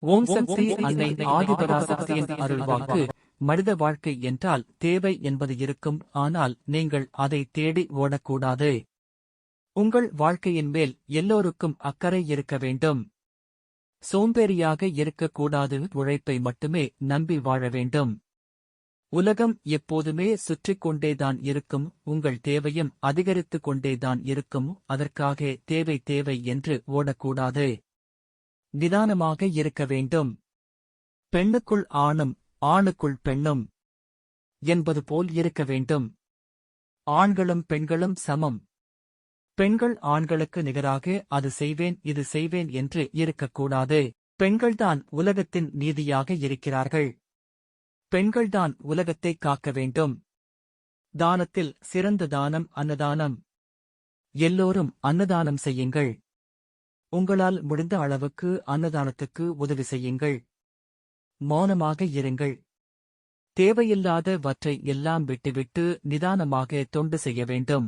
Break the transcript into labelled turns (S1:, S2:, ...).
S1: ஓம் சக்தி அன்னை ஆதிபராசக்தியின் அருள் வாக்கு. மனித வாழ்க்கை என்றால் தேவை என்பது இருக்கும், ஆனால் நீங்கள் அதை தேடி ஓடக்கூடாது. உங்கள் வாழ்க்கையின் மேல் எல்லோருக்கும் அக்கறை இருக்க வேண்டும். சோம்பேறியாக இருக்கக்கூடாது, உழைப்பை மட்டுமே நம்பி வாழ வேண்டும். உலகம் எப்போதுமே சுற்றிக் கொண்டேதான் இருக்கும், உங்கள் தேவையும் அதிகரித்துக் கொண்டேதான் இருக்கும். அதற்காக தேவை தேவை என்று ஓடக்கூடாது. நிதானமாக இருக்க வேண்டும். பெண்ணுக்குள் ஆணும் ஆணுக்குள் பெண்ணும் என்பது போல் இருக்க வேண்டும். ஆண்களும் பெண்களும் சமம். பெண்கள் ஆண்களுக்கு நிகராக அது செய்வேன் இது செய்வேன் என்று இருக்கக்கூடாது. பெண்கள்தான் உலகத்தின் நீதியாக இருக்கிறார்கள். பெண்கள்தான் உலகத்தை காக்க வேண்டும். தானத்தில் சிறந்த தானம் அன்னதானம். எல்லோரும் அன்னதானம் செய்யுங்கள். உங்களால் முடிந்த அளவுக்கு அன்னதானத்துக்கு உதவி செய்யுங்கள். மௌனமாக இருங்கள். தேவையில்லாதவற்றை எல்லாம் விட்டுவிட்டு நிதானமாக தொண்டு செய்ய வேண்டும்.